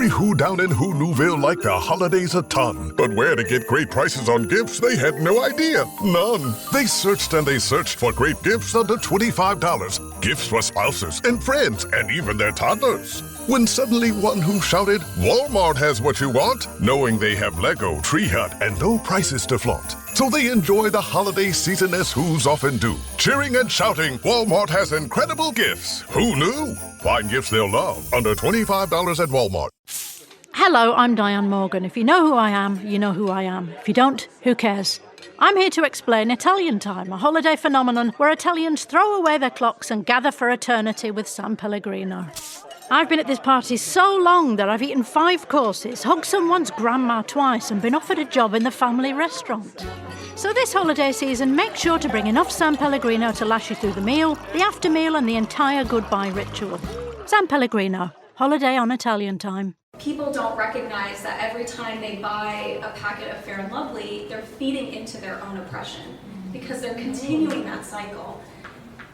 Every who down in Who Newville liked the holidays a ton, but where to get great prices on gifts, they had no idea. None. They searched and they searched for great gifts under $25. Gifts for spouses and friends and even their toddlers. When suddenly one who shouted, Walmart has what you want, knowing they have Lego, Tree Hut, and no prices to flaunt. So they enjoy the holiday season as who's often do. Cheering and shouting, Walmart has incredible gifts. Who knew? Find gifts they'll love under $25 at Walmart. Hello, I'm Diane Morgan. If you know who I am, you know who I am. If you don't, who cares? I'm here to explain Italian Time, a holiday phenomenon where Italians throw away their clocks and gather for eternity with San Pellegrino. I've been at this party so long that I've eaten 5 courses, hugged someone's grandma twice, and been offered a job in the family restaurant. So this holiday season, make sure to bring enough San Pellegrino to last you through the meal, the after meal, and the entire goodbye ritual. San Pellegrino, holiday on Italian Time. People don't recognize that every time they buy a packet of Fair & Lovely, they're feeding into their own oppression because they're continuing that cycle.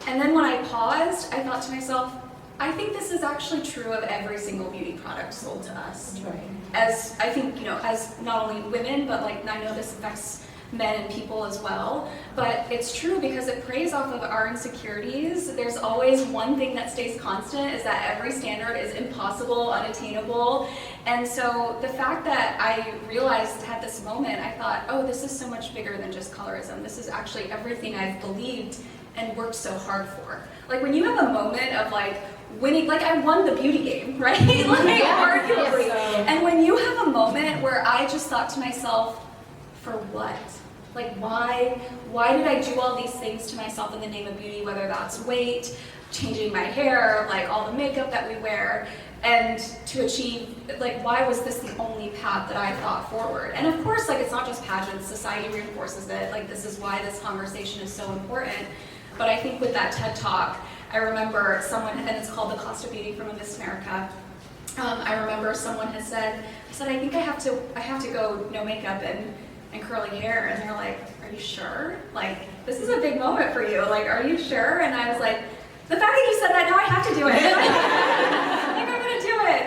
And then when I paused, I thought to myself, I think this is actually true of every single beauty product sold to us. Right. As I think, as not only women, but I know this affects men and people as well, but it's true because it preys off of our insecurities. There's always one thing that stays constant, is that every standard is impossible, unattainable. And so the fact that I realized, had this moment, I thought, oh, this is so much bigger than just colorism. This is actually everything I've believed and worked so hard for. Like when you have a moment of winning, I won the beauty game, right? Arguably. Yes. And when you have a moment where I just thought to myself, for what? Why did I do all these things to myself in the name of beauty, whether that's weight, changing my hair, all the makeup that we wear, and to achieve, why was this the only path that I thought forward? And of course, it's not just pageants, society reinforces it, this is why this conversation is so important. But I think with that TED Talk, I remember someone, and it's called The Cost of Beauty from a Miss America. I remember someone had said, I think I have to go no makeup and curly hair, and they're like, are you sure? This is a big moment for you. Are you sure? And I was like, the fact that you said that, now I have to do it. I'm gonna do it.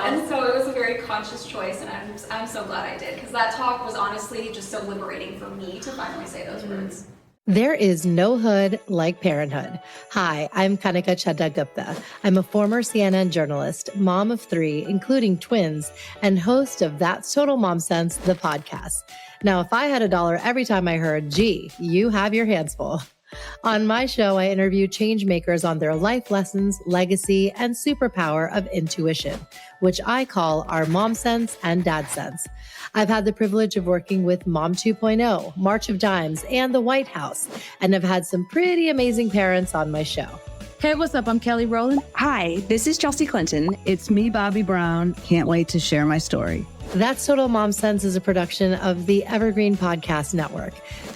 And so it was a very conscious choice, and I'm so glad I did, because that talk was honestly just so liberating for me to finally say those words. There is no hood like parenthood. Hi, I'm Kanika Gupta. I'm a former CNN journalist, mom of 3, including twins, and host of That's Total Mom Sense, the podcast. Now, if I had $1 every time I heard, gee, you have your hands full. On my show, I interview change makers on their life lessons, legacy, and superpower of intuition, which I call our Mom Sense and Dad Sense. I've had the privilege of working with Mom 2.0, March of Dimes, and the White House, and have had some pretty amazing parents on my show. Hey, what's up? I'm Kelly Rowland. Hi, this is Chelsea Clinton. It's me, Bobby Brown. Can't wait to share my story. That's Total Mom Sense is a production of the Evergreen Podcast Network.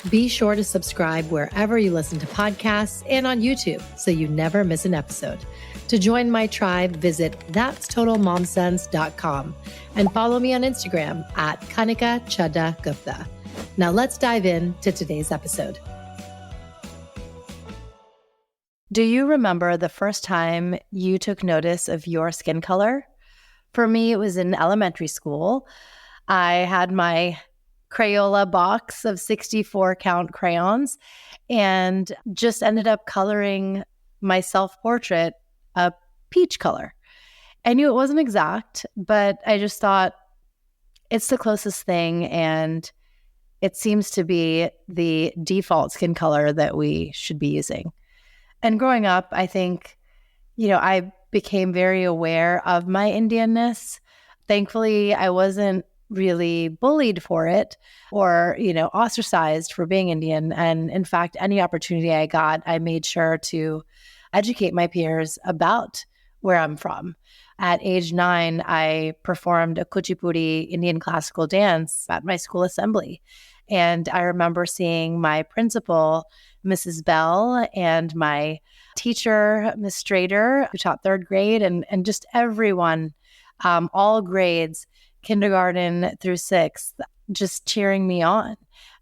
Be sure to subscribe wherever you listen to podcasts and on YouTube so you never miss an episode. To join my tribe, visit that'stotalmomsense.com and follow me on Instagram at Kanika Chadda Gupta. Now let's dive into today's episode. Do you remember the first time you took notice of your skin color? For me, it was in elementary school. I had my Crayola box of 64 count crayons and just ended up coloring my self-portrait a peach color. I knew it wasn't exact, but I just thought it's the closest thing, and it seems to be the default skin color that we should be using. And growing up, I think, I became very aware of my Indianness. Thankfully, I wasn't really bullied for it or, ostracized for being Indian. And in fact, any opportunity I got, I made sure to educate my peers about where I'm from. At age 9, I performed a kuchipudi Indian classical dance at my school assembly. And I remember seeing my principal, Mrs. Bell, and my teacher, Miss Strader, who taught 3rd grade, and just everyone, all grades, kindergarten through 6th, just cheering me on.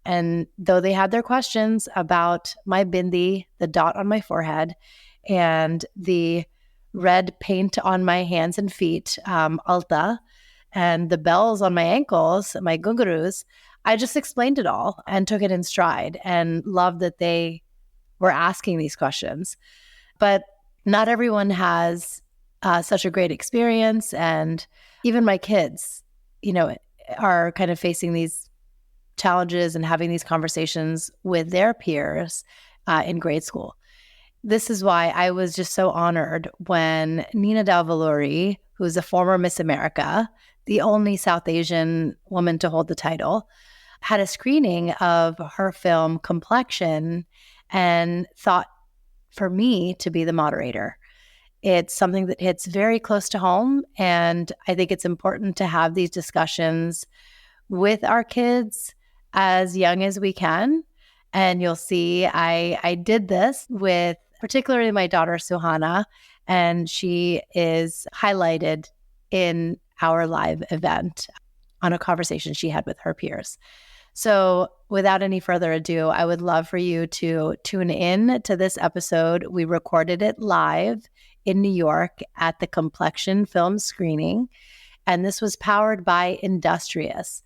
And though they had their questions about my bindi, the dot on my forehead, and the red paint on my hands and feet, alta, and the bells on my ankles, my gungurus, I just explained it all and took it in stride and loved that they were asking these questions. But not everyone has such a great experience. And even my kids, are kind of facing these challenges and having these conversations with their peers in grade school. This is why I was just so honored when Nina Davuluri, who's a former Miss America, the only South Asian woman to hold the title, had a screening of her film COMPLEXion and thought for me to be the moderator. It's something that hits very close to home, and I think it's important to have these discussions with our kids as young as we can. And you'll see I did this with particularly my daughter, Suhana, and she is highlighted in our live event on a conversation she had with her peers. So without any further ado, I would love for you to tune in to this episode. We recorded it live in New York at the COMPLEXion film screening, and this was powered by Industrious,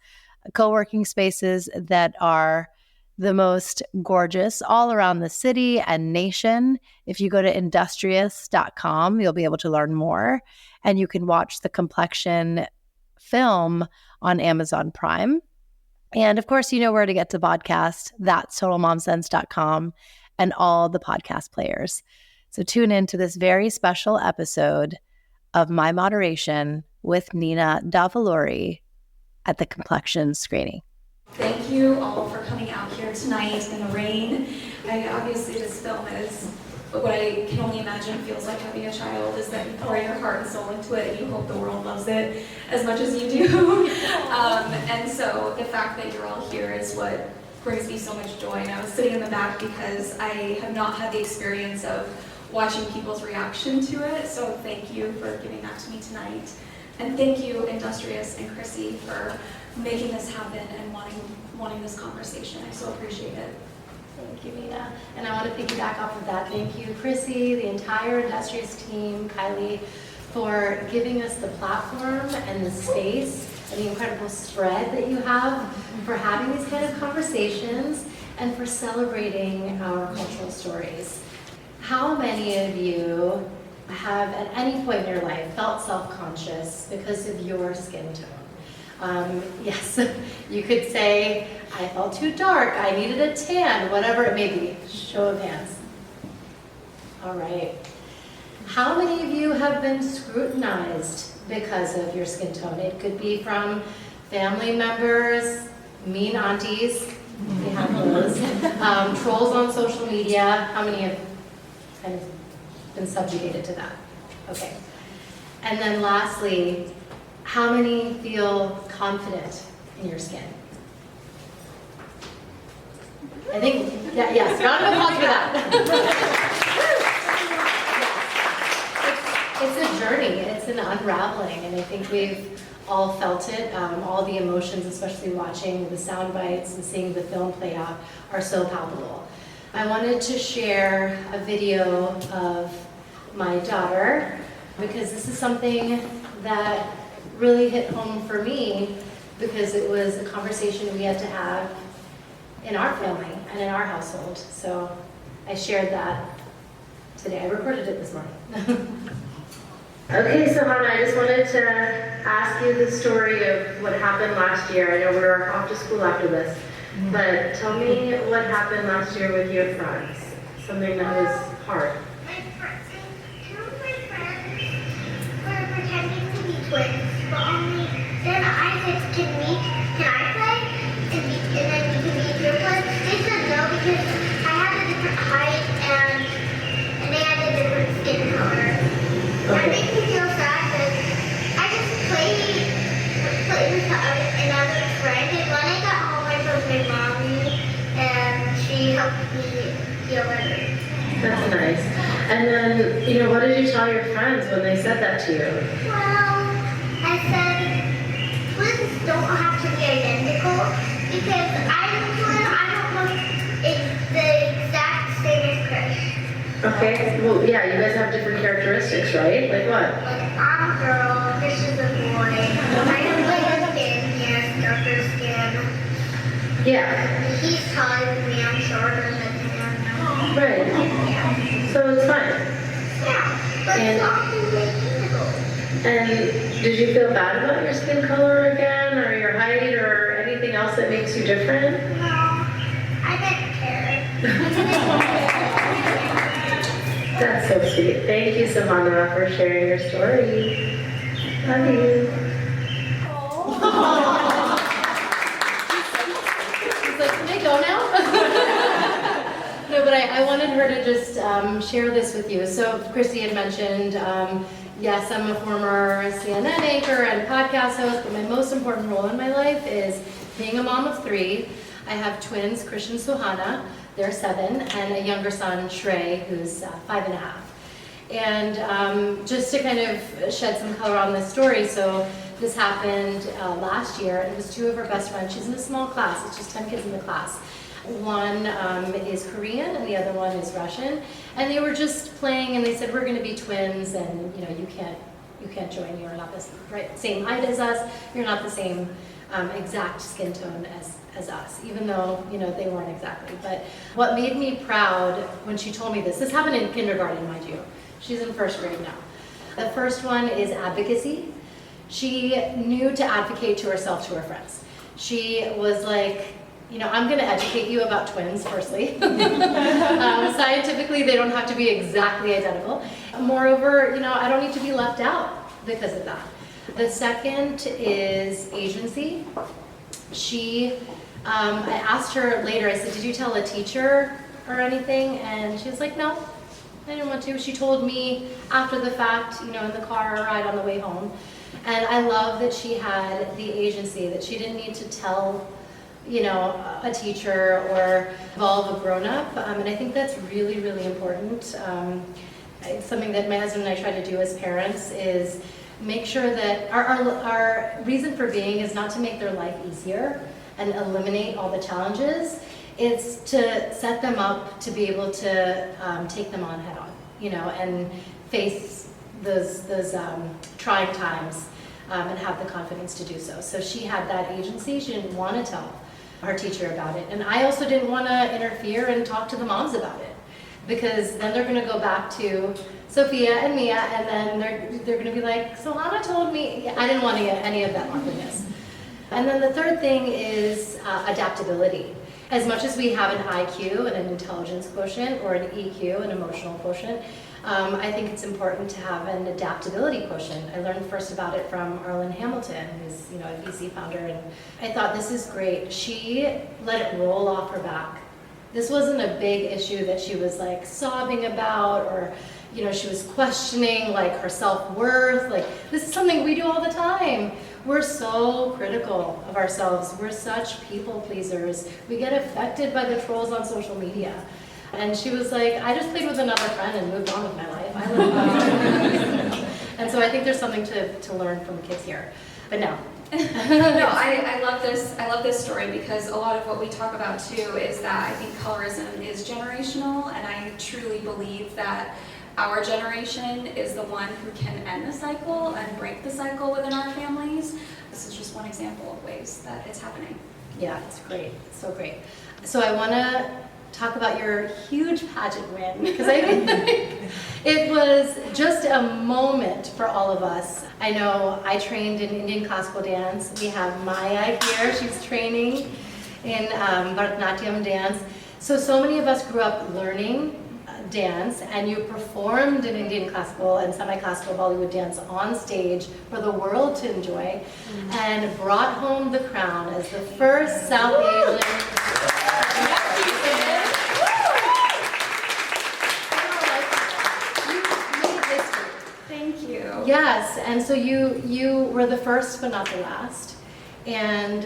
co-working spaces that are the most gorgeous all around the city and nation. If you go to industrious.com, you'll be able to learn more, and you can watch the COMPLEXion film on Amazon Prime. And of course, you know where to get to podcast. That's totalmomsense.com and all the podcast players. So tune in to this very special episode of My Moderation with Nina Davuluri at the COMPLEXion screening. Thank you all for coming out here tonight in the rain. Obviously this film is what I can only imagine feels like having a child, is that you pour your heart and soul into it and you hope the world loves it as much as you do. And so the fact that you're all here is what brings me so much joy. And I was sitting in the back because I have not had the experience of watching people's reaction to it. So thank you for giving that to me tonight. And thank you, Industrious and Chrissy, for making this happen and wanting this conversation. I so appreciate it. Thank you, Nina. And I want to piggyback off of that. Thank you, Chrissy, the entire Industrious team, Kylie, for giving us the platform and the space and the incredible spread that you have for having these kind of conversations and for celebrating our cultural stories. How many of you have at any point in your life felt self-conscious because of your skin tone? Yes, you could say, I felt too dark, I needed a tan, whatever it may be. Show of hands. All right. How many of you have been scrutinized because of your skin tone? It could be from family members, mean aunties, we have those, trolls on social media. How many have kind of been subjugated to that? Okay. And then lastly, how many feel confident in your skin? I think, yes, round of applause for that. It's a journey, it's an unraveling, and I think we've all felt it. All the emotions, especially watching the sound bites and seeing the film play out, are so palpable. I wanted to share a video of my daughter because this is something that really hit home for me because it was a conversation we had to have in our family and in our household. So I shared that today. I recorded it this morning. Okay, so Hannah, I just wanted to ask you the story of what happened last year. I know we're off to school after this, but tell me what happened last year with your friends. Something that was hard. Two of my friends were pretending to be twins, but only then I said, can I play? And then you can be your play. They said no because I had a different height and they had a different skin color. That makes me feel sad because I just played with another friend, and when I got home I told my mommy and she helped me feel better. That's nice. And then, what did you tell your friends when they said that to you? Well, I said twins don't have to be identical because I'm a twin, I don't look the exact same as Chris. Okay, well, yeah, you guys have different characteristics, right? Like what? Like, I'm a girl, Chris is a boy. I don't Yeah. He's taller than me, I'm shorter than him. Right. Yeah. So it's fine. Yeah. But And- it's often difficult. And did you feel bad about your skin color again, or your height, or anything else that makes you different? No, I didn't care. That's so sweet. Thank you, Savannah, for sharing your story. Love you. She's like, can I go now? No, but I wanted her to just share this with you. So Chrissy had mentioned, yes, I'm a former CNN anchor and podcast host, but my most important role in my life is being a mom of 3. I have twins, Christian and Suhana, they're 7, and a younger son, Shrey, who's 5.5. And just to kind of shed some color on this story, so this happened last year, and it was 2 of her best friends. She's in a small class, it's just 10 kids in the class. One is Korean and the other one is Russian, and they were just playing, and they said, we're going to be twins, and you know, you can't join, you're not the same height as us, you're not the same exact skin tone as us, even though, you know, they weren't exactly. But what made me proud when she told me this happened in kindergarten, mind you. She's in 1st grade now. The first one is advocacy. She knew to advocate to herself, to her friends. She was like, you know, I'm going to educate you about twins, firstly. Scientifically, they don't have to be exactly identical. Moreover, you know, I don't need to be left out because of that. The second is agency. I asked her later, I said, did you tell a teacher or anything? And she was like, no, I didn't want to. She told me after the fact, you know, in the car ride on the way home. And I love that she had the agency, that she didn't need to tell, you know, a teacher or involve a grown-up. And I think that's really, really important. It's something that my husband and I try to do as parents is make sure that our reason for being is not to make their life easier and eliminate all the challenges. It's to set them up to be able to take them on head on, you know, and face those trying times and have the confidence to do so. So she had that agency. She didn't want to tell her teacher about it. And I also didn't want to interfere and talk to the moms about it, because then they're going to go back to Sophia and Mia, and then they're going to be like, so Hannah told me. I didn't want to get any of that awkwardness. And then the third thing is adaptability. As much as we have an IQ and an intelligence quotient, or an EQ, an emotional quotient, I think it's important to have an adaptability quotient. I learned first about it from Arlen Hamilton, who's, you know, a VC founder, and I thought, this is great. She let it roll off her back. This wasn't a big issue that she was like sobbing about, or, you know, she was questioning like her self-worth. Like, this is something we do all the time. We're so critical of ourselves. We're such people pleasers. We get affected by the trolls on social media. And she was like, I just played with another friend and moved on with my life. I live my And so I think there's something to learn from kids here. But no. No, I love this. I love this story because a lot of what we talk about too is that I think colorism is generational, and I truly believe that our generation is the one who can end the cycle and break the cycle within our families. This is just one example of ways that it's happening. Yeah, it's great. It's so great. So I want to talk about your huge pageant win, because I think it was just a moment for all of us. I know I trained in Indian classical dance. We have Maya here. She's training in Bharatanatyam dance. So many of us grew up learning dance, and you performed in Indian classical and semi-classical Bollywood dance on stage for the world to enjoy, and brought home the crown as the first South Asian. Thank you. Yes, and so you were the first but not the last. And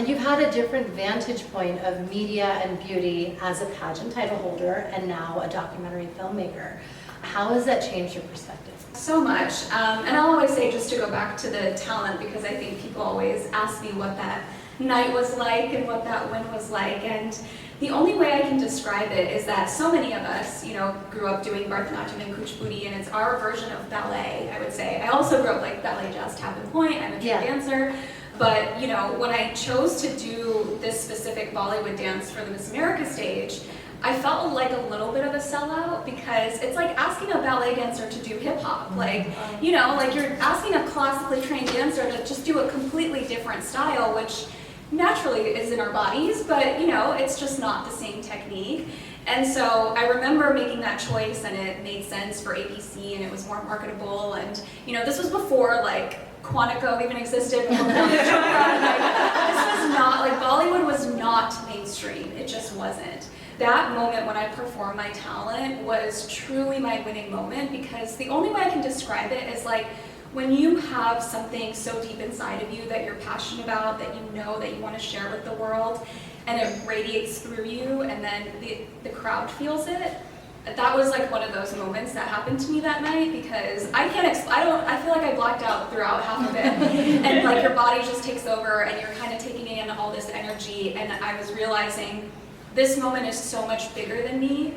you've had a different vantage point of media and beauty as a pageant title holder and now a documentary filmmaker. How has that changed your perspective? So much. And I'll always say, just to go back to the talent, because I think people always ask me what that night was like and what that win was like. And the only way I can describe it is that so many of us, you know, grew up doing Bharatanatyam and Kuchipudi, and it's our version of ballet, I would say. I also grew up like ballet, jazz, tap, and point. I'm a true dancer. But, you know, when I chose to do this specific Bollywood dance for the Miss America stage, I felt like a little bit of a sellout because it's like asking a ballet dancer to do hip hop. Like, you know, like you're asking a classically trained dancer to just do a completely different style, which naturally is in our bodies, but, you know, it's just not the same technique. And so I remember making that choice, and it made sense for ABC, and it was more marketable. And, you know, this was before, like, Kanika even existed. Before this was not, like, Bollywood was not mainstream. It just wasn't. That moment when I performed my talent was truly my winning moment, because the only way I can describe it is like when you have something so deep inside of you that you're passionate about, that you know that you want to share with the world, and it radiates through you, and then the crowd feels it. That was like one of those moments that happened to me that night, because I feel like I blacked out throughout half of it. And like your body just takes over and you're kind of taking in all this energy, and I was realizing this moment is so much bigger than me.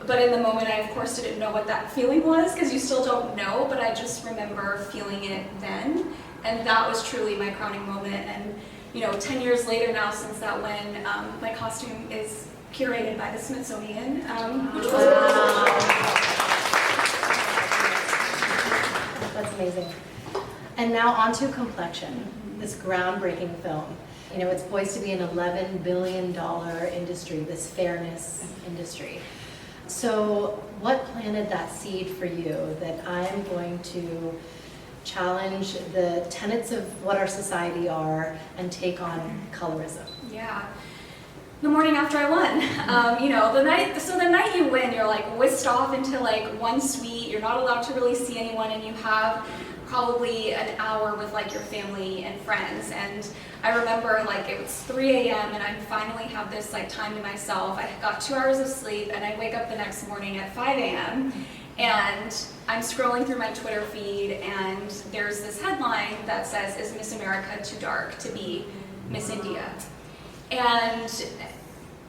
But in the moment, I of course didn't know what that feeling was, because you still don't know, but I just remember feeling it then. And that was truly my crowning moment. And you know, 10 years later now since that, when my costume is curated by the Smithsonian, which was That's amazing. And now on to COMPLEXion, this groundbreaking film. You know, it's poised to be an $11 billion industry, this fairness industry. So what planted that seed for you that I'm going to challenge the tenets of what our society are and take on colorism? Yeah. The morning after I won, you know, the night you win, you're like whisked off into like one suite. You're not allowed to really see anyone, and you have probably an hour with like your family and friends. And I remember like it was 3 a.m. and I finally have this like time to myself. I got 2 hours of sleep, and I wake up the next morning at 5 a.m. and I'm scrolling through my Twitter feed, and there's this headline that says, "Is Miss America too dark to be Miss India?" And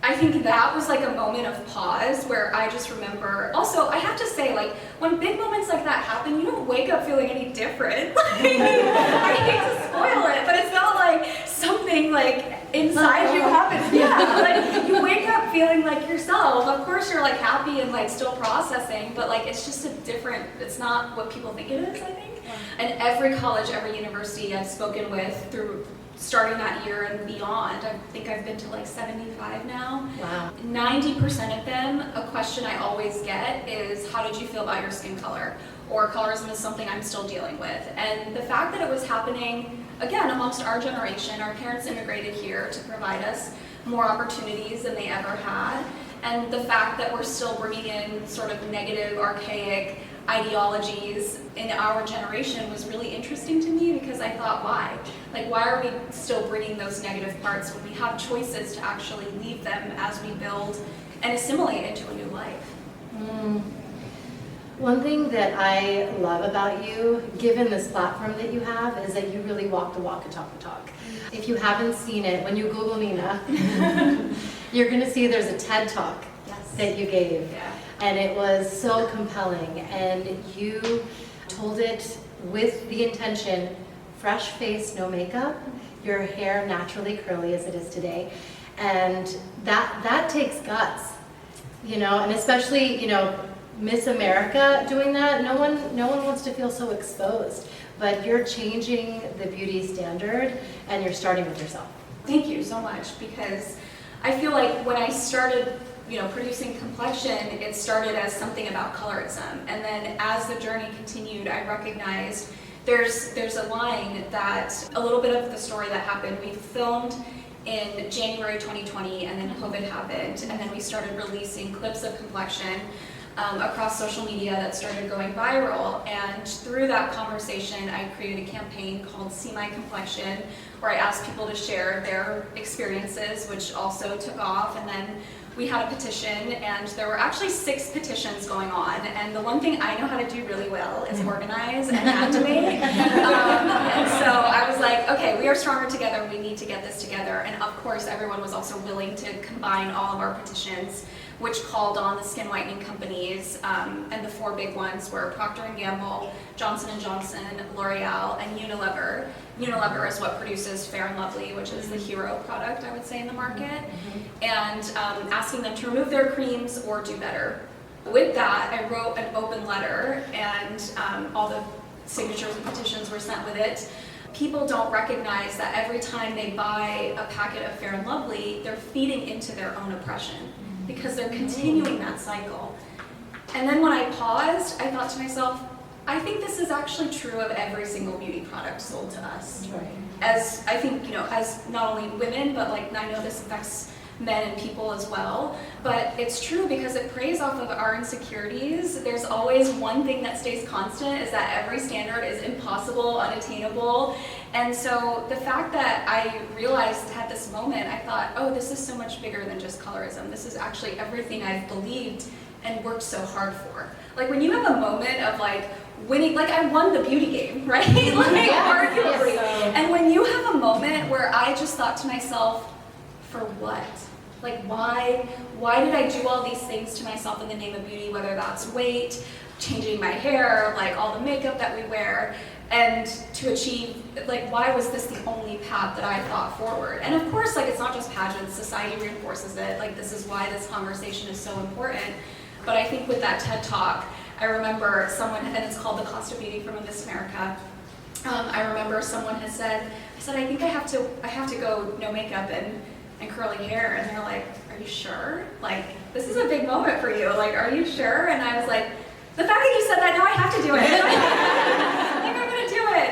I think that was like a moment of pause where I just remember. Also, I have to say, like, when big moments like that happen, you don't wake up feeling any different. Like, I hate to spoil it, but it's not like something like inside you happens. Yeah, like you wake up feeling like yourself. Of course, you're like happy and like still processing, but like it's just a different. It's not what people think it is, I think. And every college, every university I've spoken with through starting that year and beyond, I think I've been to like 75 now. Wow. 90% of them, a question I always get is, how did you feel about your skin color? Or colorism is something I'm still dealing with. And the fact that it was happening, again, amongst our generation, our parents immigrated here to provide us more opportunities than they ever had. And the fact that we're still bringing in sort of negative, archaic ideologies in our generation was really interesting to me, because I thought, why? Like, why are we still bringing those negative parts when we have choices to actually leave them as we build and assimilate into a new life? One thing that I love about you, given this platform that you have, is that you really walk the walk and talk the talk. If you haven't seen it, when you Google Nina, you're going to see there's a TED Talk that you gave. Yeah. And it was so compelling, and you told it with the intention, fresh face, no makeup, your hair naturally curly as it is today, and that takes guts, you know, and especially, you know, Miss America doing that, no one wants to feel so exposed, but you're changing the beauty standard, and you're starting with yourself. Thank you so much, because I feel like when I started producing COMPLEXion, it started as something about colorism, and then as the journey continued, I recognized there's a line that a little bit of the story that happened. We filmed in January 2020, and then COVID happened, and then we started releasing clips of COMPLEXion across social media that started going viral. And through that conversation, I created a campaign called See My COMPLEXion, where I asked people to share their experiences, which also took off. And then we had a petition, and there were actually 6 petitions going on. And the one thing I know how to do really well is organize and activate. And so I was like, okay, we are stronger together. We need to get this together. And of course, everyone was also willing to combine all of our petitions which called on the skin whitening companies, and the 4 big ones were Procter & Gamble, Johnson & Johnson, L'Oreal, and Unilever. Unilever is what produces Fair and Lovely, which is the hero product, I would say, in the market, and asking them to remove their creams or do better. With that, I wrote an open letter, and all the signatures and petitions were sent with it. People don't recognize that every time they buy a packet of Fair and Lovely, they're feeding into their own oppression because they're continuing that cycle. And then when I paused, I thought to myself, I think this is actually true of every single beauty product sold to us. Right. As I think, as not only women, but like I know this affects men and people as well, but it's true because it preys off of our insecurities. There's always one thing that stays constant, is that every standard is impossible, unattainable. And so the fact that I realized at this moment, I thought, oh, this is so much bigger than just colorism. This is actually everything I've believed and worked so hard for. Like when you have a moment of like winning, like I won the beauty game, right? Like arguably. Yes. And when you have a moment where I just thought to myself, for what? Like why did I do all these things to myself in the name of beauty, whether that's weight, changing my hair, like all the makeup that we wear, and to achieve, like why was this the only path that I thought forward? And of course, like it's not just pageants, society reinforces it, like this is why this conversation is so important. But I think with that TED Talk, I remember someone, and it's called The Cost of Beauty from Miss America, I remember someone had said, I think I have to go no makeup and curly hair, and they're like, are you sure? Like, this is a big moment for you, like, are you sure? And I was like, the fact that you said that, now I have to do it. Like, I'm gonna do it.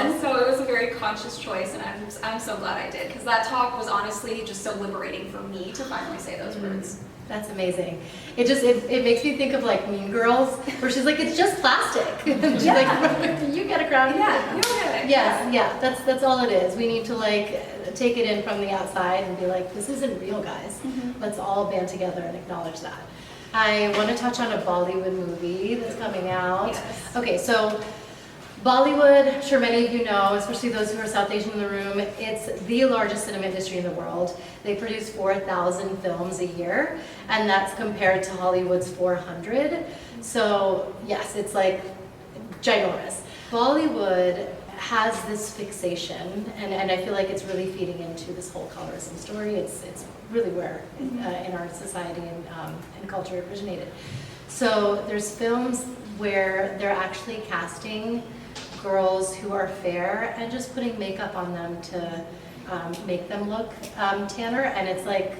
And so it was a very conscious choice, and I'm so glad I did, because that talk was honestly just so liberating for me to finally say those words. That's amazing. It makes me think of like Mean Girls, where she's like, it's just plastic. And she's like, you get a crown. Yeah, you get it. Yes, yeah, that's all it is. We need to like take it in from the outside and be like, this isn't real, guys. Let's all band together and acknowledge that. I want to touch on a Bollywood movie that's coming out. Yes. Okay, so Bollywood, I'm sure many of you know, especially those who are South Asian in the room, it's the largest cinema industry in the world. They produce 4,000 films a year, and that's compared to Hollywood's 400. So yes, it's like ginormous. Bollywood has this fixation, and I feel like it's really feeding into this whole colorism story. It's really where in our society and culture it originated. So there's films where they're actually casting girls who are fair and just putting makeup on them to make them look tanner, and it's like,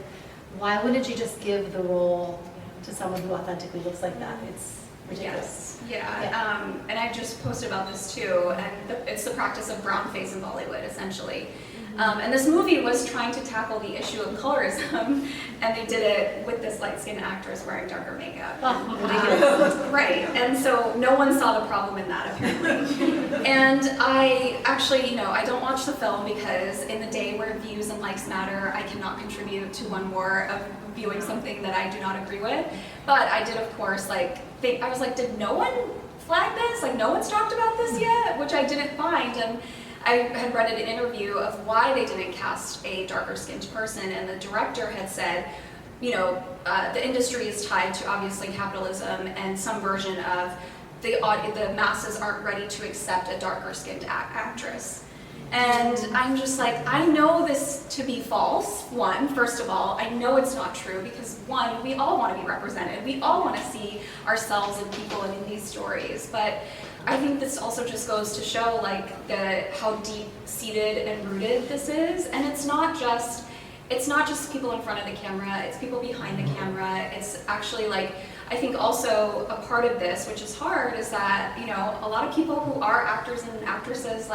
why wouldn't you just give the role to someone who authentically looks like that? It's ridiculous. Yeah. And I just posted about this too, and it's the practice of brown face in Bollywood, essentially. And this movie was trying to tackle the issue of colorism, and they did it with this light-skinned actress wearing darker makeup. Right, and so no one saw the problem in that, apparently. And I actually, I don't watch the film because in the day where views and likes matter, I cannot contribute to one more of viewing something that I do not agree with. But I did, of course, think, I was like, did no one flag this? Like, no one's talked about this yet? Which I didn't find. And I had read an interview of why they didn't cast a darker skinned person, and the director had said, the industry is tied to obviously capitalism and some version of the masses aren't ready to accept a darker skinned actress. And I'm just like, I know this to be false, first of all. I know it's not true because we all want to be represented. We all want to see ourselves and people in these stories. But I think this also just goes to show how deep-seated and rooted this is. And it's not just people in front of the camera, it's people behind the camera. It's actually I think also a part of this, which is hard, is that, a lot of people who are actors and actresses,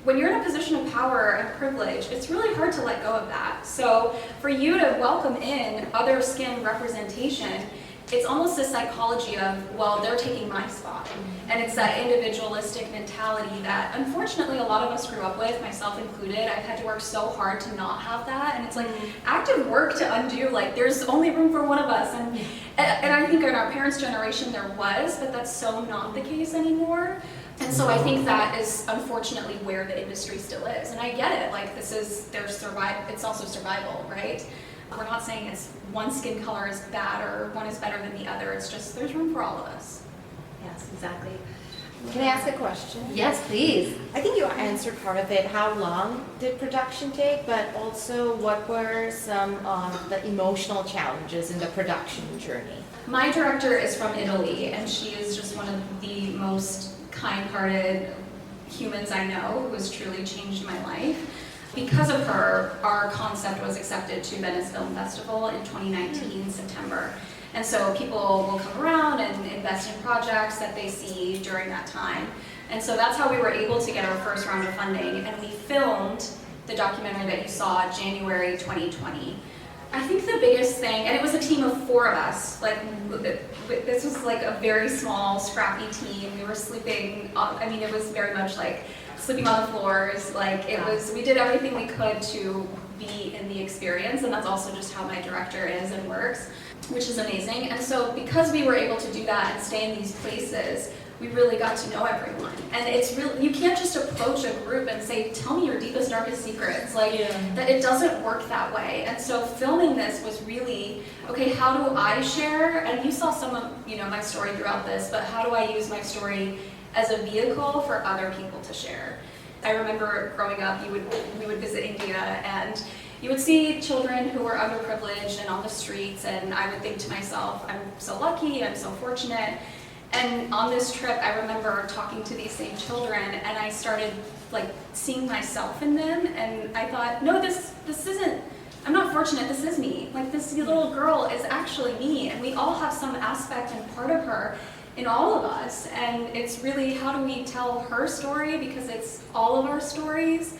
when you're in a position of power and privilege, it's really hard to let go of that. So for you to welcome in other skin representation, it's almost this psychology of, well, they're taking my spot. And it's that individualistic mentality that unfortunately a lot of us grew up with, myself included. I've had to work so hard to not have that. And it's active work to undo, there's only room for one of us. And I think in our parents' generation there was, but that's so not the case anymore. And so I think that is unfortunately where the industry still is. And I get it, it's also survival, right? We're not saying it's one skin color is bad or one is better than the other. It's just there's room for all of us. Yes, exactly. Can I ask a question? Yes, please. I think you answered part of it. How long did production take? But also, what were some of the emotional challenges in the production journey? My director is from Italy, and she is just one of the most kind-hearted humans I know, who has truly changed my life. Because of her, our concept was accepted to Venice Film Festival in 2019, September. And so people will come around and invest in projects that they see during that time. And so that's how we were able to get our first round of funding. And we filmed the documentary that you saw January 2020. I think the biggest thing, and it was a team of 4 of us, like this was like a very small, scrappy team. We were sleeping, it was very much like sleeping on the floors. Like it was, we did everything we could to be in the experience, and that's also just how my director is and works, which is amazing. And so because we were able to do that and stay in these places, we really got to know everyone. And it's really, you can't just approach a group and say, tell me your deepest, darkest secrets. Like, that it doesn't work that way. And so filming this was really, okay, how do I share? And you saw some of, my story throughout this, but how do I use my story as a vehicle for other people to share? I remember growing up, we would visit India, and you would see children who were underprivileged and on the streets, and I would think to myself, I'm so lucky, I'm so fortunate. And on this trip, I remember talking to these same children, and I started like seeing myself in them, and I thought, no, this isn't, I'm not fortunate, this is me. Like this little girl is actually me, and we all have some aspect and part of her in all of us. And it's really, how do we tell her story, because it's all of our stories,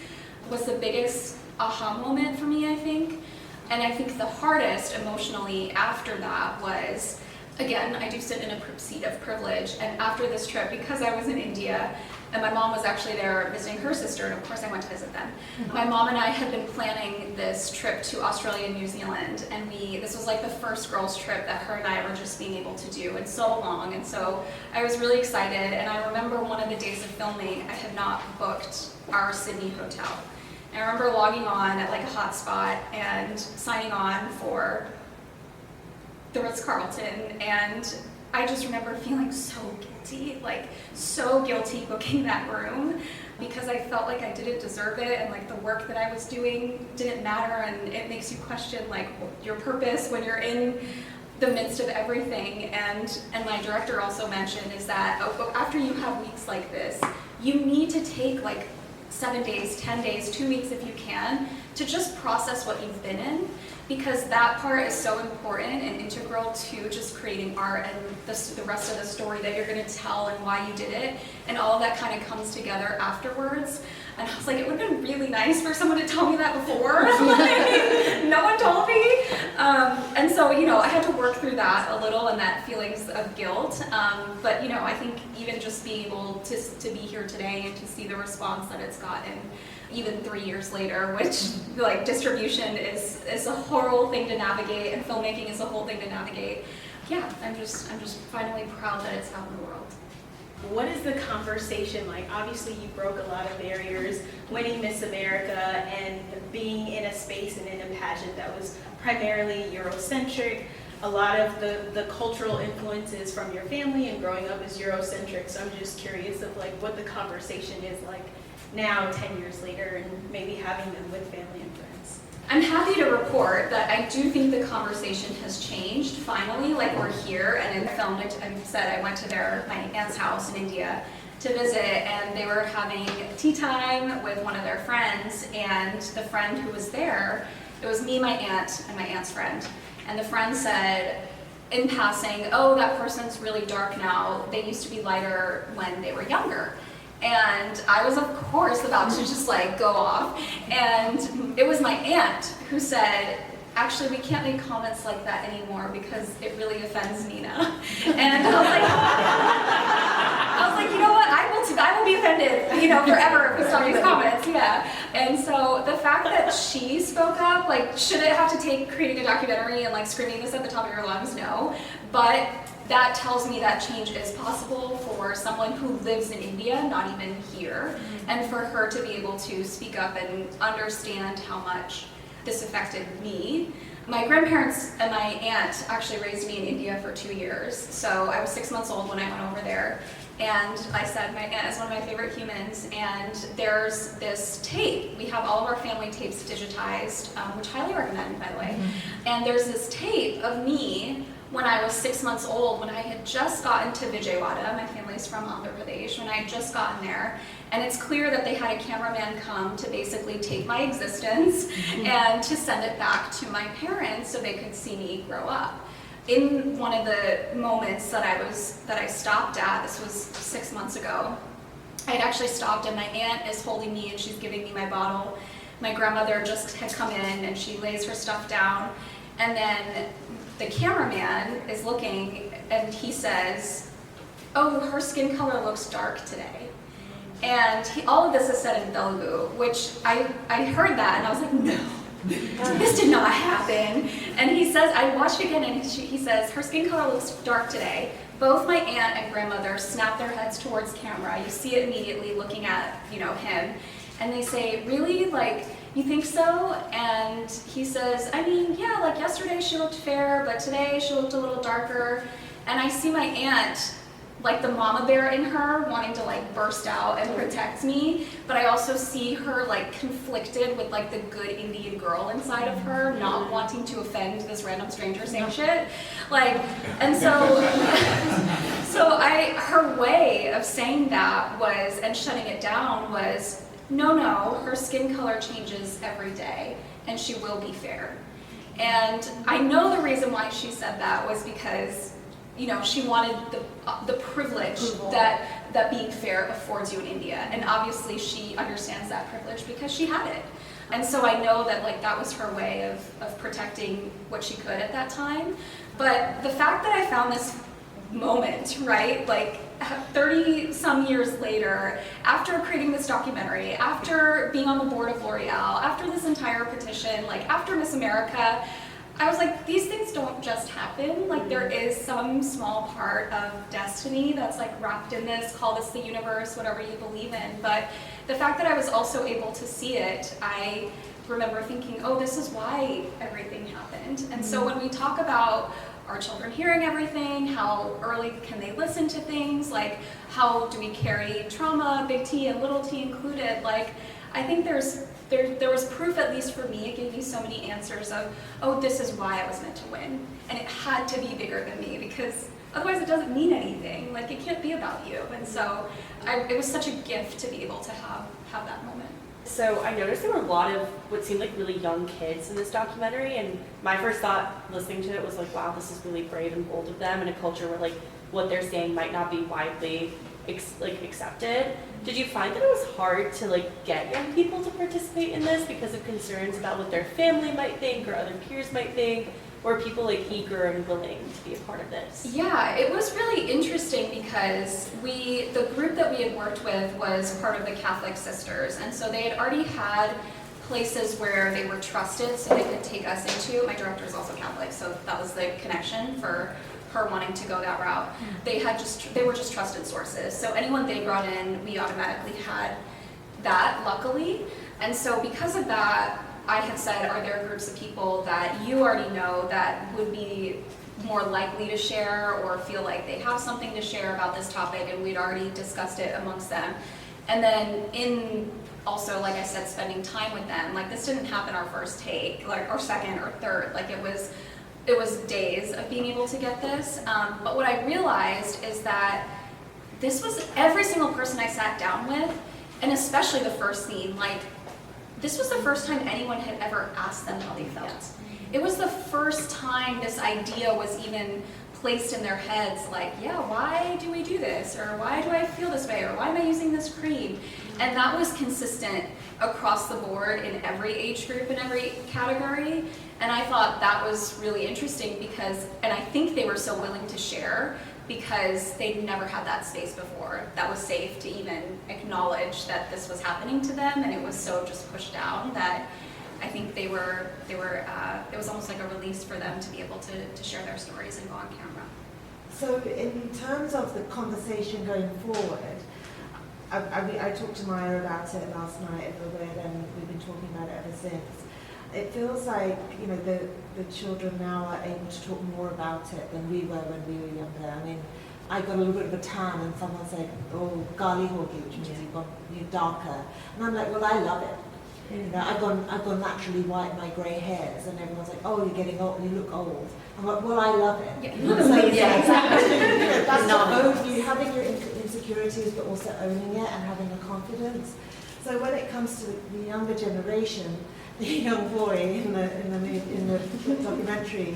was the biggest aha moment for me, I think. And I think the hardest emotionally after that was, again, I do sit in a seat of privilege, and after this trip, because I was in India, and my mom was actually there visiting her sister, and of course I went to visit them. My mom and I had been planning this trip to Australia and New Zealand, and this was like the first girls' trip that her and I were just being able to do in so long, and so I was really excited. And I remember one of the days of filming, I had not booked our Sydney hotel. And I remember logging on at like a hotspot and signing on for the Ritz-Carlton, and I just remember feeling so guilty, like so guilty booking that room, because I felt like I didn't deserve it, and like the work that I was doing didn't matter, and it makes you question like your purpose when you're in the midst of everything. And my director also mentioned is that after you have weeks like this, you need to take like 7 days, 10 days, 2 weeks if you can, to just process what you've been in, because that part is so important and integral to just creating art and the rest of the story that you're going to tell and why you did it, and all of that kind of comes together afterwards. And I was like, it would have been really nice for someone to tell me that before. Like, no one told me. And so, I had to work through that a little, and that feelings of guilt. But, I think even just being able to be here today and to see the response that it's gotten, even 3 years later, which like distribution is a whole thing to navigate, and filmmaking is a whole thing to navigate. Yeah, I'm just finally proud that it's out in the world. What is the conversation like? Obviously you broke a lot of barriers, winning Miss America and being in a space and in a pageant that was primarily Eurocentric. A lot of the cultural influences from your family and growing up is Eurocentric, so I'm just curious of like what the conversation is like now 10 years later, and maybe having them with family and friends. I'm happy to report that I do think the conversation has changed finally. Like, we're here, and in the film I said I went to my aunt's house in India to visit, and they were having tea time with one of their friends, and the friend who was there, it was me, my aunt, and my aunt's friend, and the friend said in passing, oh, that person's really dark now, they used to be lighter when they were younger. And I was, of course, about to just like go off. And it was my aunt who said, actually, we can't make comments like that anymore because it really offends Nina. And I was like, you know what? I will be offended, forever if we start these comments. Yeah. And so the fact that she spoke up, like, should it have to take creating a documentary and like screaming this at the top of your lungs? No. But that tells me that change is possible for someone who lives in India, not even here, and for her to be able to speak up and understand how much this affected me. My grandparents and my aunt actually raised me in India for 2 years. So I was 6 months old when I went over there. And I said my aunt is one of my favorite humans. And there's this tape. We have all of our family tapes digitized, which I highly recommend, by the way. And there's this tape of me when I was 6 months old, when I had just gotten to Vijayawada. My family's from Andhra Pradesh. When I had just gotten there. And it's clear that they had a cameraman come to basically take my existence and to send it back to my parents so they could see me grow up. In one of the moments that I stopped at, this was 6 months ago, I had actually stopped and my aunt is holding me and she's giving me my bottle. My grandmother just had come in and she lays her stuff down. And then the cameraman is looking and he says, "Oh, her skin color looks dark today." And all of this is said in Telugu, which I heard that and I was like, no, this did not happen. And he says, I watched it again and he says, "Her skin color looks dark today." Both my aunt and grandmother snap their heads towards camera. You see it immediately looking at, him. And they say, "Really? Like, you think so?" And he says, "I mean, yeah, like yesterday she looked fair, but today she looked a little darker." And I see my aunt, like the mama bear in her, wanting to like burst out and protect me, but I also see her like conflicted with like the good Indian girl inside of her, not wanting to offend this random stranger saying shit. And so her way of saying that was, and shutting it down was, no, her skin color changes every day and she will be fair. And I know the reason why she said that was because she wanted the privilege that being fair affords you in India. And obviously she understands that privilege because she had it. And so I know that that was her way of protecting what she could at that time. But the fact that I found this moment, right, 30 some years later, after creating this documentary, after being on the board of L'Oreal, after this entire petition, after Miss America, I was like, these things don't just happen. There is some small part of destiny that's wrapped in this, call this the universe, whatever you believe in. But the fact that I was also able to see it, I remember thinking, oh, this is why everything happened. And so when we talk about our children hearing everything, how early can they listen to things, how do we carry trauma, big T and little t included, I think there was proof, at least for me. It gave me so many answers of, oh, this is why I was meant to win. And it had to be bigger than me because otherwise it doesn't mean anything. It can't be about you. And so it was such a gift to be able to have that moment. So I noticed there were a lot of what seemed like really young kids in this documentary, and my first thought listening to it was wow, this is really brave and bold of them in a culture where what they're saying might not be widely accepted. Did you find that it was hard to get young people to participate in this because of concerns about what their family might think or other peers might think? Or are people eager and willing to be a part of this? Yeah, it was really interesting because the group that we had worked with was part of the Catholic Sisters, and so they had already had places where they were trusted so they could take us into. My director is also Catholic, so that was the connection for her wanting to go that route. They were just trusted sources. So anyone they brought in, we automatically had that, luckily. And so because of that, I had said, are there groups of people that you already know that would be more likely to share or feel like they have something to share about this topic, and we'd already discussed it amongst them. And then in also, like I said, spending time with them, this didn't happen our first take, or second or third, it was days of being able to get this. But what I realized is that this was every single person I sat down with, and especially the first scene, this was the first time anyone had ever asked them how they felt. It was the first time this idea was even placed in their heads, yeah, why do we do this? Or why do I feel this way? Or why am I using this cream? And that was consistent across the board in every age group, in every category. And I thought that was really interesting because, and I think they were so willing to share because they'd never had that space before that was safe to even acknowledge that this was happening to them, and it was so just pushed down that I think it was almost like a release for them to be able to share their stories and go on camera. So in terms of the conversation going forward, I talked to Maya about it last night a little bit, and we've been talking about it ever since. it feels like, you know, the children now are able to talk more about it than we were when we were younger. I mean, I got a little bit of a tan and someone said, oh, gali hogi, which means you're darker. And I'm like, well, I love it. You know, I've gone naturally white, my grey hairs, and everyone's like, oh, you're getting old, you look old. I'm like, well, I love it. Yeah, exactly. You know, that's you having your insecurities, but also owning it and having the confidence. So when it comes to the younger generation, the young boy in the documentary,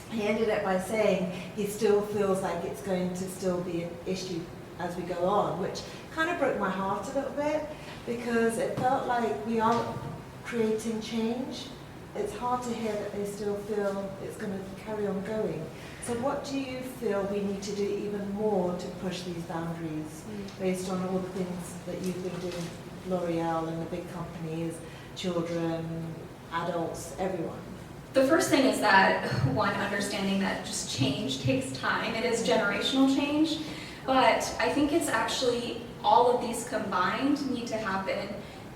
he ended it by saying he still feels like it's going to still be an issue as we go on, which kind of broke my heart a little bit, because it felt like we are creating change. It's hard to hear that they still feel it's going to carry on going. So what do you feel we need to do even more to push these boundaries based on all the things that you've been doing, L'Oreal and the big companies, children, adults, everyone? The first thing is that, one, understanding that just change takes time. It is generational change, but I think it's actually all of these combined need to happen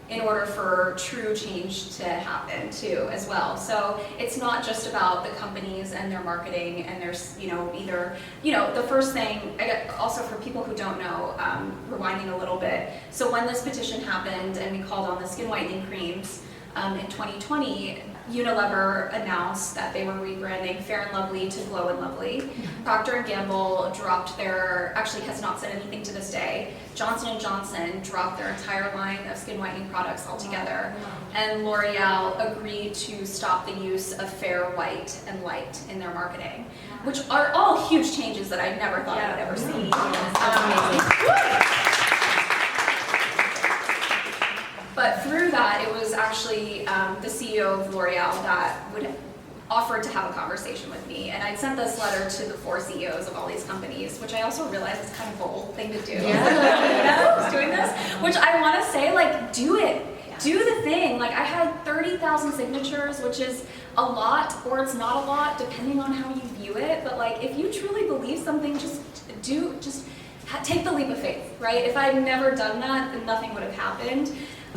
in order for true change to happen too as well. So it's not just about the companies and their marketing and their, the first thing, also for people who don't know, rewinding a little bit. So when this petition happened and we called on the skin whitening creams in 2020, Unilever announced that they were rebranding Fair and Lovely to Glow and Lovely. Procter & Gamble dropped actually has not said anything to this day. Johnson & Johnson dropped their entire line of skin whitening products altogether. And L'Oreal agreed to stop the use of Fair, White, and Light in their marketing, which are all huge changes that I never thought I would ever see. But through that, it was actually the CEO of L'Oreal that offered to have a conversation with me. And I'd sent this letter to the 4 CEOs of all these companies, which I also realized is kind of a bold thing to do. I was doing this, which I want to say, like, do it. Yeah. Do the thing. Like, I had 30,000 signatures, which is a lot, or it's not a lot, depending on how you view it. But like, if you truly believe something, just take the leap of faith, right? If I'd never done that, then nothing would have happened.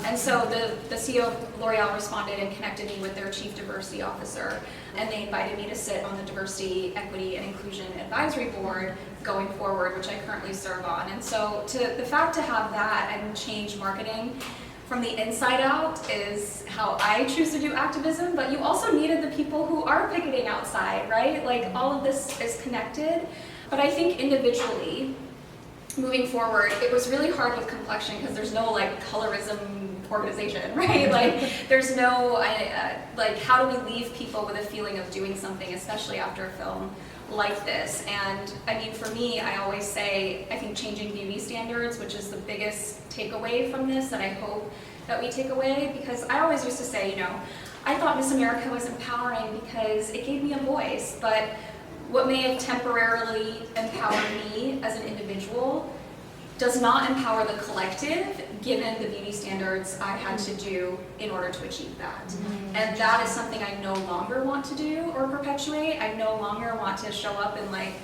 And so the CEO of L'Oreal responded and connected me with their chief diversity officer, and they invited me to sit on the Diversity, Equity, and Inclusion Advisory Board going forward, which I currently serve on. And so the fact to have that and change marketing from the inside out is how I choose to do activism, but you also needed the people who are picketing outside, right? Like, all of this is connected. But I think individually, moving forward, it was really hard with COMPLEXion because there's no like colorism organization, right? Like, there's no, like, how do we leave people with a feeling of doing something, especially after a film like this? And I mean, for me, I always say, I think changing beauty standards, which is the biggest takeaway from this that I hope that we take away, because I always used to say, I thought Miss America was empowering because it gave me a voice, but what may have temporarily empowered me as an individual does not empower the collective, given the beauty standards I had to do in order to achieve that. Mm-hmm. And that is something I no longer want to do or perpetuate. I no longer want to show up in like,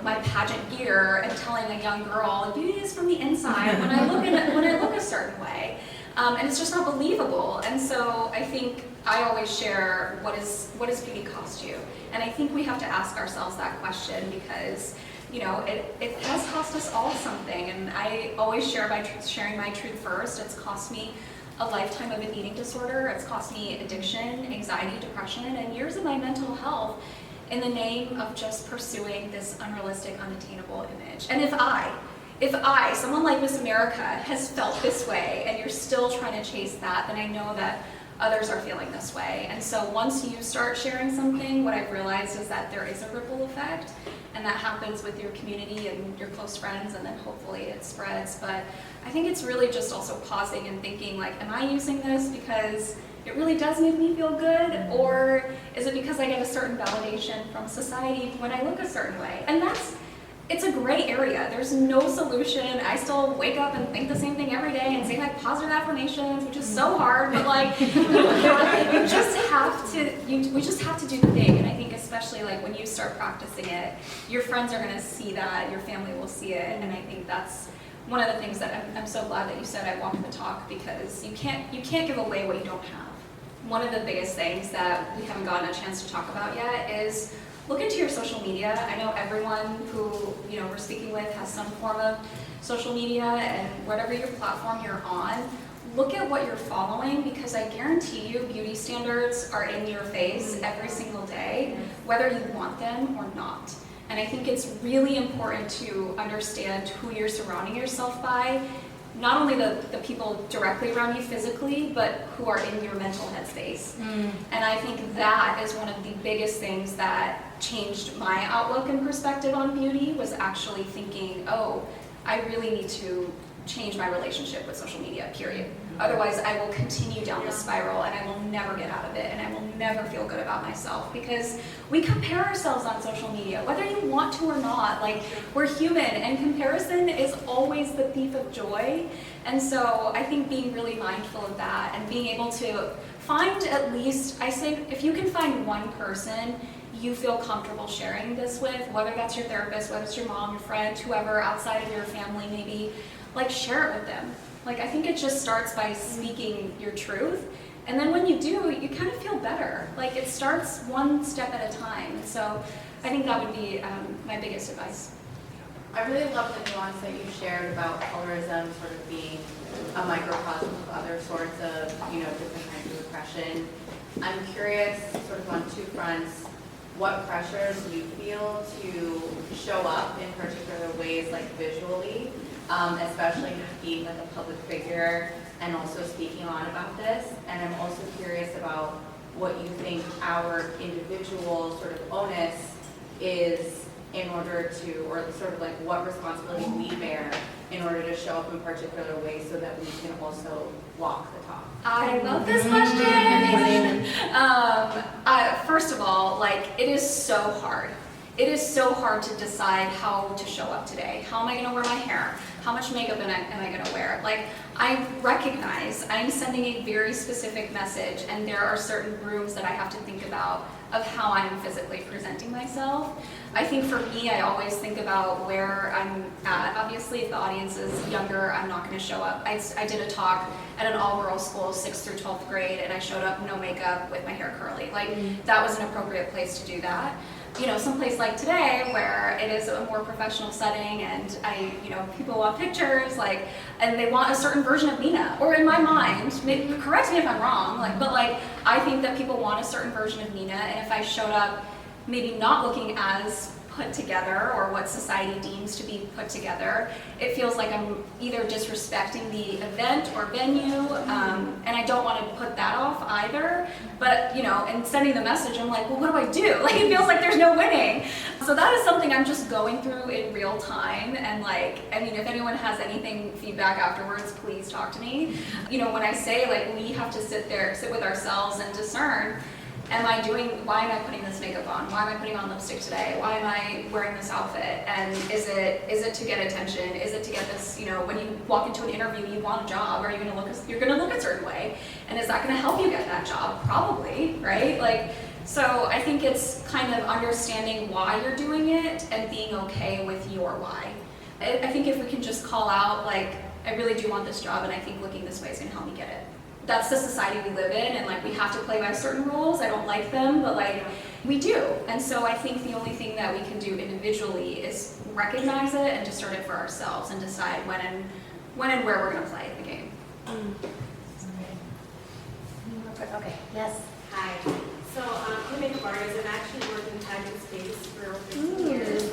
my pageant gear and telling a young girl, beauty is from the inside when I look a certain way. And it's just not believable. And so I think I always share, what does beauty cost you? And I think we have to ask ourselves that question, because it has cost us all something. And I always share by sharing my truth first. It's cost me a lifetime of an eating disorder. It's cost me addiction, anxiety, depression, and years of my mental health in the name of just pursuing this unrealistic, unattainable image. And if I, someone like Miss America, has felt this way and you're still trying to chase that, then I know that others are feeling this way. And so once you start sharing something, what I've realized is that there is a ripple effect, and that happens with your community and your close friends, and then hopefully it spreads. But I think it's really just also pausing and thinking, like, am I using this because it really does make me feel good, or is it because I get a certain validation from society when I look a certain way? And it's a gray area. There's no solution. I still wake up and think the same thing every day and say like positive affirmations, which is so hard, but like, we just have to do the thing. And I think especially like when you start practicing it, your friends are gonna see that, your family will see it, and I think that's one of the things that I'm so glad that you said I walked the talk, because you can't give away what you don't have. one of the biggest things that we haven't gotten a chance to talk about yet is look into your social media. I know everyone who we're speaking with has some form of social media, and whatever your platform you're on, look at what you're following, because I guarantee you beauty standards are in your face every single day, whether you want them or not. And I think it's really important to understand who you're surrounding yourself by, not only the people directly around you physically, but who are in your mental headspace. And I think that is one of the biggest things that changed my outlook and perspective on beauty, was actually thinking, oh, I really need to change my relationship with social media, period. Otherwise, I will continue down this spiral and I will never get out of it, and I will never feel good about myself, because we compare ourselves on social media, whether you want to or not. Like, we're human, and comparison is always the thief of joy. And so I think being really mindful of that, and being able to find at least, I say, if you can find one person you feel comfortable sharing this with, whether that's your therapist, whether it's your mom, your friend, whoever outside of your family maybe, like, share it with them. Like, I think it just starts by speaking your truth, and then when you do, you kind of feel better. Like, it starts one step at a time. And so I think that would be my biggest advice. I really love the nuance that you shared about colorism sort of being a microcosm of other sorts of, different kinds of oppression. I'm curious, sort of on two fronts, what pressures you feel to show up in particular ways, like visually, especially being like a public figure and also speaking on about this. And I'm also curious about what you think our individual sort of onus is in order to, or sort of like what responsibility we bear in order to show up in particular ways so that we can also walk the talk. I love this question. First of all, like, it is so hard. It is so hard to decide how to show up today. How am I gonna wear my hair? How much makeup am I gonna wear? Like, I recognize I'm sending a very specific message, and there are certain rooms that I have to think about of how I'm physically presenting myself. I think for me, I always think about where I'm at. Obviously, if the audience is younger, I'm not gonna show up. I did a talk at an all-girls school, 6th through 12th grade, and I showed up no makeup with my hair curly. Like, that was an appropriate place to do that. Someplace like today where it is a more professional setting, and people want pictures, like, and they want a certain version of Nina, or in my mind, correct me if I'm wrong, but I think that people want a certain version of Nina, and if I showed up maybe not looking as put together, or what society deems to be put together, it feels like I'm either disrespecting the event or venue, and I don't want to put that off either. But and sending the message, I'm like, well, what do I do? Like, it feels like there's no winning. So that is something I'm just going through in real time. And if anyone has anything feedback afterwards, please talk to me. When I say, we have to sit with ourselves and discern, why am I putting this makeup on? Why am I putting on lipstick today? Why am I wearing this outfit? And is it to get attention? Is it to get this, when you walk into an interview, you want a job, you're gonna look a certain way. And is that gonna help you get that job? Probably, right? So I think it's kind of understanding why you're doing it and being okay with your why. I think if we can just call out, I really do want this job, and I think looking this way is gonna help me get it. That's the society we live in, and we have to play by certain rules. I don't like them, but we do. And so I think the only thing that we can do individually is recognize it and discern it for ourselves, and decide when and where we're going to play the game. Okay. Yes. Hi. So I'm a makeup artist. I've actually worked in the pageant space for over 15 years.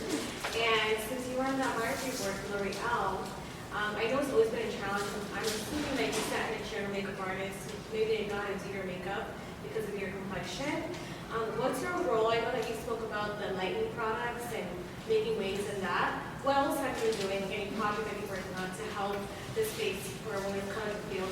And since you were on that marketing board for L'Oreal, I know it's always been a challenge. I'm assuming that you sat in a chair of makeup artists, maybe they didn't know how to do your makeup because of your complexion. What's your role? I know that you spoke about the lightening products and making waves in that. What else have you been doing? Any project that you're working on to help the space for women kind of feel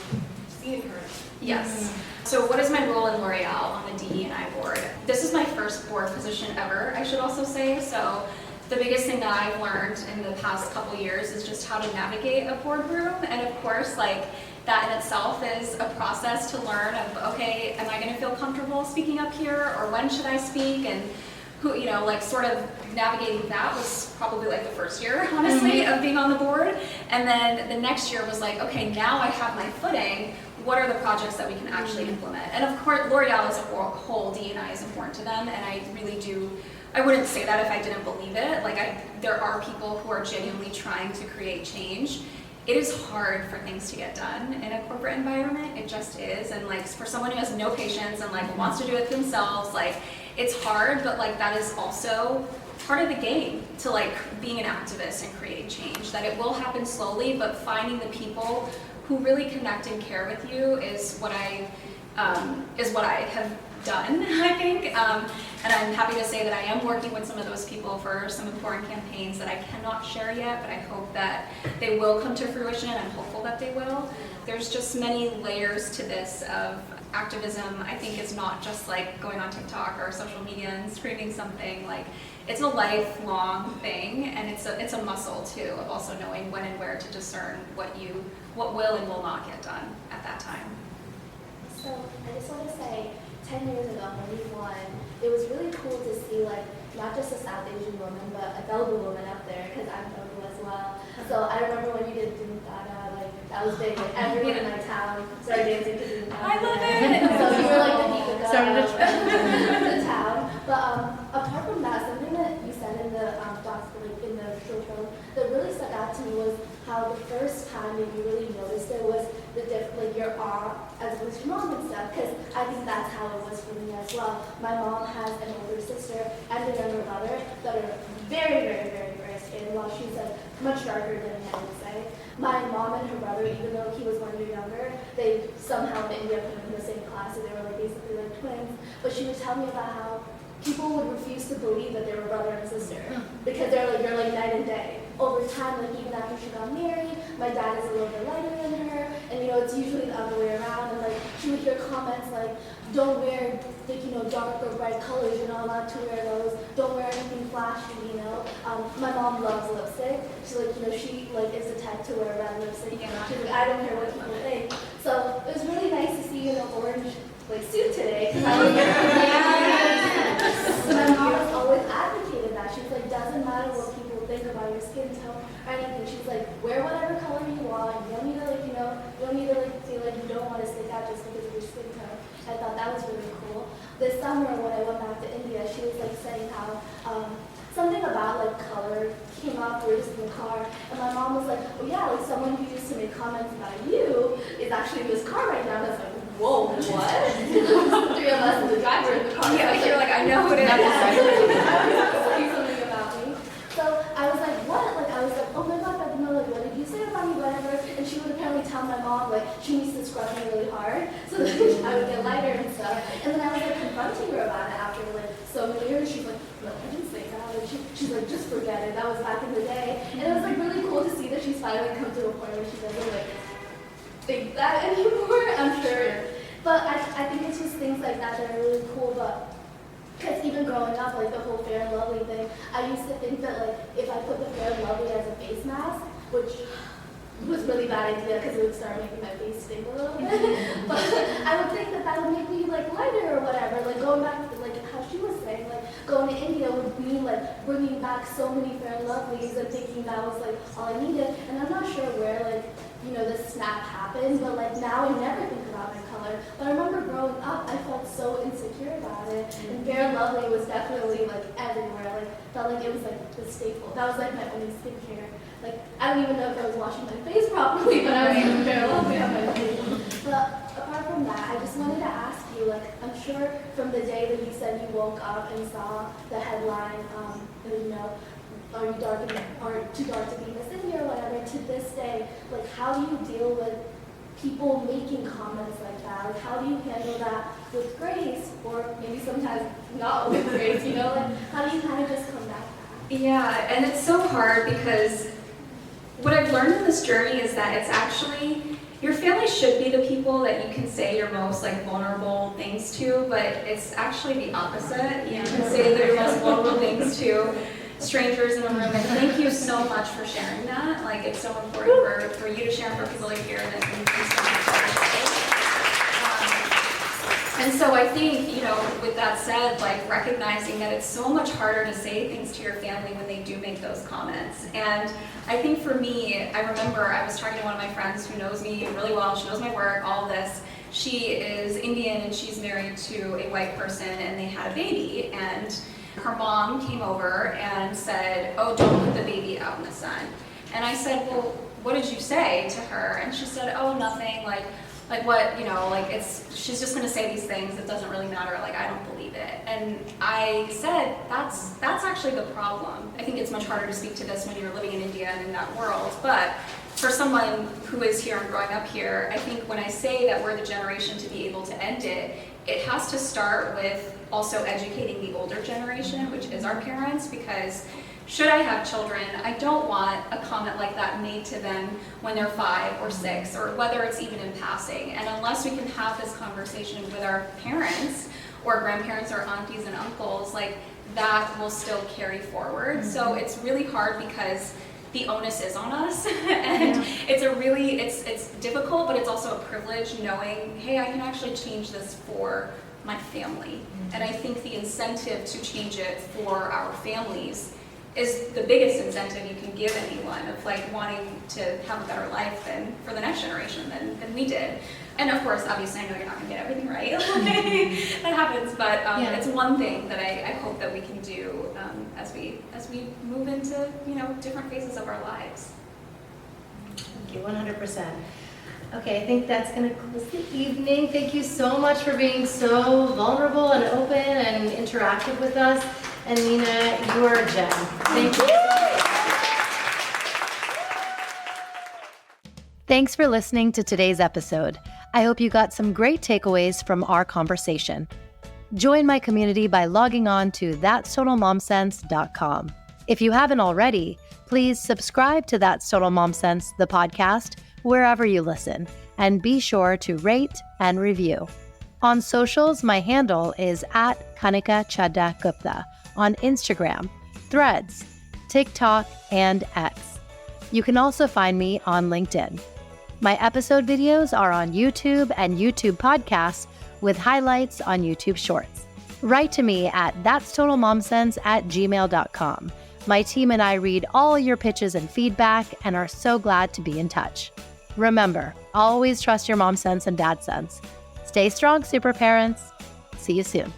seen and heard? Yes. So what is my role in L'Oreal on the DE&I board? This is my first board position ever, I should also say. So the biggest thing that I've learned in the past couple years is just how to navigate a boardroom. And of course, that in itself is a process to learn of, okay, am I going to feel comfortable speaking up here, or when should I speak? And who, sort of navigating that was probably the first year, honestly, of being on the board. And then the next year was okay, now I have my footing. what are the projects that we can actually implement? And of course, L'Oreal as a whole, D&I is important to them, and I really do, I wouldn't say that if I didn't believe it. Like, there are people who are genuinely trying to create change. It is hard for things to get done in a corporate environment, it just is, and like, for someone who has no patience and like wants to do it themselves, like, it's hard, but like, that is also part of the game to like being an activist and creating change, that it will happen slowly, but finding the people who really connect and care with you is what I have done, I think. And I'm happy to say that I am working with some of those people for some important campaigns that I cannot share yet, but I hope that they will come to fruition. I'm hopeful that they will. There's just many layers to this of activism. I think it's not just like going on TikTok or social media and screaming something. Like, it's a lifelong thing, and it's a muscle too, of also knowing when and where to discern what will and will not get done at that time. So I just want to say, 10 years ago when we won, it was really cool to see like not just a South Asian woman, but a Telugu woman up there, because I'm Telugu as well. So I remember when you did Doom Dada, like that was big. Like everyone in my town started dancing to Doom Dada. I love it! So you were like the Kanika of the town. But apart from that, something that you said in the in the short film that really stuck out to me was how the first time that you really noticed it was the like your awe as opposed to your mom and stuff, because I think that's how it was for me as well. My mom has an older sister and a younger brother that are very, very, very, very skin, while she's like much darker than me, I would say. My mom and her brother, even though he was 1 year younger, they somehow ended up putting him in the same class, so they were like basically like twins. But she would tell me about how people would refuse to believe that they were brother and sister, because you're like night and day. Over time, like even after she got married, my dad is a little bit lighter than her, and it's usually the other way around. And like she would hear comments like, "Don't wear like dark or bright colors. You're not allowed to wear those. Don't wear anything flashy." My mom loves lipstick. She's like she like is the type to wear red lipstick. She's like, I don't care what people think. So it was really nice to see you in an orange like suit today. My mom has always advocated that. She's like, doesn't matter what people think about your skin tone or anything. She's like, wear whatever color you want. You don't need to you don't need to feel like you don't want to stick out just because of your skin tone. I thought that was really cool. This summer when I went back to India, she was like saying how something about like color came up. We were just in the car, and my mom was like, oh yeah, like someone who used to make comments about you is actually in this car right now. And I was like, whoa, what? Three of us and the driver in the car. Yeah, you're like, I know who it is. Saying something about me. So I was like, what? Like I was like, oh my god, like what did you say about me, whatever? And she would apparently tell my mom like she needs to scrub me really hard so that I would get lighter and stuff. And then I was like confronting her about it after like so many years. She's like, no, I didn't say that. Like, she's like, just forget it. That was back in the day. And it was like really cool to see that she's finally come to a point where she doesn't like think that anymore, I'm sure. But I think it's just things like that that are really cool. But because even growing up, like the whole Fair and Lovely thing, I used to think that like if I put the Fair and Lovely as a face mask, which was a really bad idea because it would start making my face stink a little bit. But I would think that would make me like lighter or whatever. Like going back to like how she was saying, like going to India would mean like bringing back so many Fair and Lovelies and thinking that was like all I needed. And I'm not sure where like the snap happened, but like now I never think about my color. But I remember growing up, I felt so insecure about it. And Fair and Lovely was definitely like everywhere. Like felt like it was like the staple. That was like my only skincare. Like I don't even know if I was washing my face properly, but I was using Fair and Lovely on my face. But apart from that, I just wanted to ask you, like I'm sure from the day that you said you woke up and saw the headline, are you dark or too dark to be Miss India or whatever, to this day, like how do you deal with people making comments like that? Like how do you handle that with grace, or maybe sometimes not with grace, like how do you kind of just come back? Yeah, and it's so hard because what I've learned in this journey is that it's actually, your family should be the people that you can say your most like vulnerable things to, but it's actually the opposite. You can say your most vulnerable things to strangers in a room, and thank you so much for sharing that. Like it's so important for you to share and for people to hear that. Thank you so much. And so I think, with that said, like recognizing that it's so much harder to say things to your family when they do make those comments. And I think for me, I remember I was talking to one of my friends who knows me really well, she knows my work, all of this. She is Indian and she's married to a white person and they had a baby. And her mom came over and said, "Oh, don't put the baby out in the sun." And I said, "Well, what did you say to her?" And she said, "Oh, nothing, like what, she's just gonna say these things, it doesn't really matter, like I don't believe it." And I said, that's actually the problem. I think it's much harder to speak to this when you're living in India and in that world, but for someone who is here and growing up here, I think when I say that we're the generation to be able to end it, it has to start with also educating the older generation, which is our parents, because should I have children, I don't want a comment like that made to them when they're 5 or 6, or whether it's even in passing. And unless we can have this conversation with our parents or grandparents or aunties and uncles, like that will still carry forward. So it's really hard because the onus is on us and it's difficult, but it's also a privilege knowing, hey, I can actually change this for my family. And I think the incentive to change it for our families is the biggest incentive you can give anyone of like wanting to have a better life than for the next generation than we did. And of course, obviously, I know you're not going to get everything right. That happens, but it's one thing that I hope that we can do as we move into different phases of our lives. Thank you, 100%. Okay, I think that's going to close the evening. Thank you so much for being so vulnerable and open and interactive with us. And Nina, you are a gem. Thank you. Thanks for listening to today's episode. I hope you got some great takeaways from our conversation. Join my community by logging on to thatstotalmomsense.com. If you haven't already, please subscribe to That's Total Mom Sense, the podcast, wherever you listen, and be sure to rate and review. On socials, my handle is @KanikaChaddaGupta on Instagram, Threads, TikTok, and X. You can also find me on LinkedIn. My episode videos are on YouTube and YouTube podcasts with highlights on YouTube Shorts. Write to me at thatstotalmomsense@gmail.com. My team and I read all your pitches and feedback and are so glad to be in touch. Remember, always trust your mom sense and dad sense. Stay strong, super parents. See you soon.